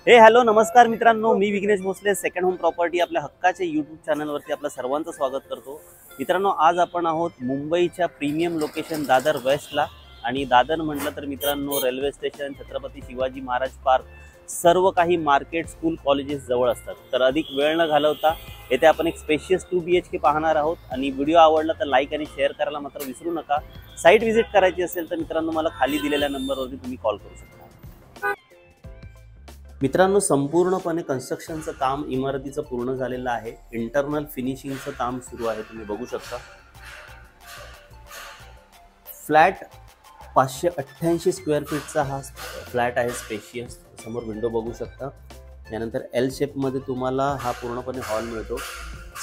Hello नमस्कार मित्रांनो, मी Vighnesh Bhosale second home property आपल्या हक्काच्या यूट्यूब चॅनलवरती आपल्या सर्वांचं स्वागत करतो। मित्रांनो, आज आपण आहोत मुंबईच्या प्रीमियम लोकेशन दादर वेस्टला। आणि दादर म्हटलं तर मित्रांनो railway station, Chhatrapati Shivaji Maharaj park, सर्व काही मार्केट, स्कूल, कॉलेजेस जवळ असतात। तर अधिक वेळ न घालवता येथे आपण एक स्पेशियस 2 BHK पाहणार आहोत। आणि व्हिडिओ आवडला तर लाईक आणि शेअर करायला मात्र विसरू नका। साइट व्हिजिट करायची असेल तर मित्रांनो मला खाली दिलेल्या नंबरवरती तुम्ही कॉल करू शकता। मित्रांनो, संपूर्णपणे कन्स्ट्रक्शनचं काम इमारतीचं पूर्ण झालेलं आहे। इंटरनल फिनिशिंगचं काम सुरू आहे, तुम्ही बघू शकता। फ्लॅट 588 स्क्वेअर फीटचा हा फ्लॅट आहे, स्पेशियस। समोर विंडो बघू शकता। यानंतर एल शेपमध्ये तुम्हाला हा पूर्णपणे हॉल मिळतो।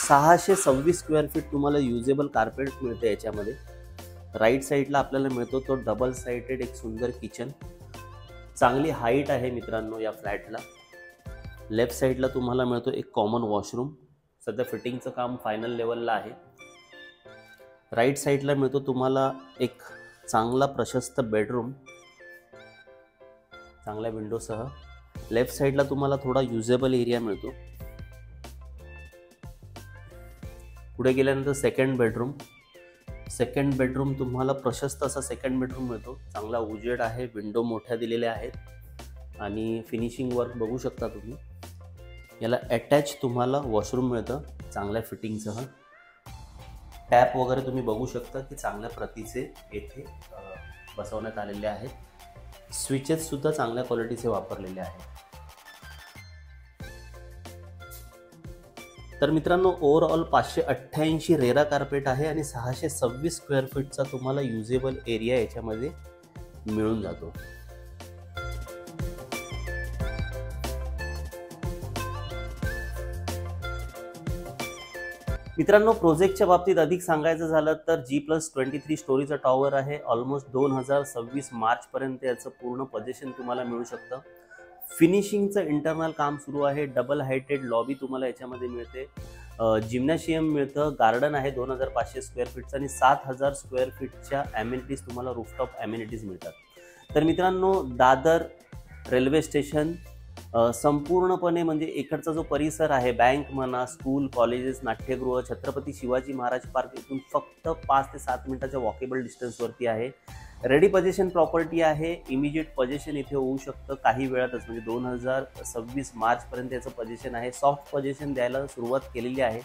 626 स्क्वेअर फीट तुम्हाला युजेबल कार्पेट मिळते याच्यामध्ये। राईट साईडला आपल्याला मिळतो तो डबल साइडेड एक सुंदर किचन। चांगली हाईट आहे मित्रांनो या फ्लॅटला। लेफ्ट साईडला तुम्हाला मिळतो एक कॉमन वॉशरूम, सध्या फिटिंगचं काम फायनल लेवलला आहे। राईट साईडला मिळतो तुम्हाला एक चांगला प्रशस्त बेडरूम, चांगल्या विंडोसह। लेफ्ट साईडला तुम्हाला थोडा युजेबल एरिया मिळतो। पुढे गेल्यानंतर सेकंड बेडरूम तुम्हाला प्रशस्त असा सेकंड बेडरूम मिळतो। चांगला उजेड आहे, विंडो मोठ्या दिलेल्या आहेत आणि फिनिशिंग वर्क बघू शकता तुम्ही। याला अटॅच तुम्हाला वॉशरूम मिळतं चांगल्या फिटिंगसह। टॅप वगैरे तुम्ही बघू शकता की चांगल्या प्रतीचे येथे बसवण्यात आलेले आहेत। स्विचेस सुद्धा चांगल्या क्वालिटीचे वापरलेले आहेत। तर मित्रांनो, ओव्हरऑल 588 रेरा कार्पेट आहे आणि 626 स्क्वेअर फीटचा तुम्हाला युजेबल एरिया याच्यामध्ये मिळून जातो। मित्रांनो, प्रोजेक्टच्या बाबतीत अधिक सांगायचं झालं तर G+23 स्टोरीचा टॉवर आहे। ऑलमोस्ट 2026 मार्च पर्यंत याचं पूर्ण पोझिशन तुम्हाला मिळू शकतं। फिनिशिंगचं इंटरनल काम सुरू आहे। डबल हायटेड लॉबी तुम्हाला याच्यामध्ये मिळते। जिम्नॅशियम मिळतं, गार्डन आहे 2500 स्क्वेअर फीटचं आणि 7000 स्क्वेअर फीटच्या ॲम्युनिटीज तुम्हाला रूफटॉप ॲम्युनिटीज मिळतात। तर मित्रांनो, दादर रेल्वे स्टेशन संपूर्णपणे म्हणजे इकडचा जो परिसर आहे, बँक म्हणा, स्कूल, कॉलेजेस, नाट्यगृह, छत्रपती शिवाजी महाराज पार्क, इथून फक्त 5 ते 7 मिनिटाच्या वॉकेबल डिस्टन्सवरती आहे। रेडी पोझिशन प्रॉपर्टी आहे। इमिजिएट पोझिशन इथे होऊ शकतं काही वेळातच, म्हणजे 2026 मार्चपर्यंत याचं पोझिशन आहे। सॉफ्ट पोझिशन द्यायला सुरुवात केलेली आहे।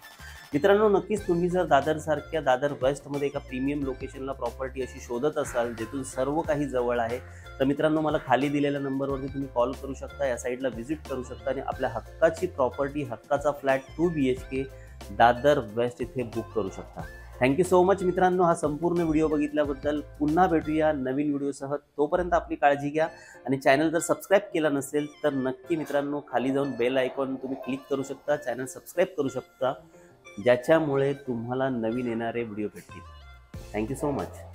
मित्रांनो, नक्कीच तुम्ही जर दादरसारख्या दादर वेस्टमध्ये एका प्रीमियम लोकेशनला प्रॉपर्टी अशी शोधत असाल जिथून सर्व काही जवळ आहे, तर मित्रांनो मला खाली दिलेल्या नंबरवरती तुम्ही कॉल करू शकता, या साईडला व्हिजिट करू शकता आणि आपल्या हक्काची प्रॉपर्टी, हक्काचा फ्लॅट 2 BHK दादर वेस्ट इथे बुक करू शकता। थँक्यू सो मच मित्रांनो, हा संपूर्ण व्हिडिओ बघितल्याबद्दल। पुन्हा भेटूया नवीन व्हिडिओसह, तोपर्यंत आपली काळजी घ्या। आणि चॅनल जर सबस्क्राईब केला नसेल तर नक्की मित्रांनो खाली जाऊन बेल आयकॉन तुम्ही क्लिक करू शकता, चॅनल सबस्क्राईब करू शकता, ज्याच्यामुळे तुम्हाला नवीन येणारे व्हिडिओ भेटतील। Thank you so much.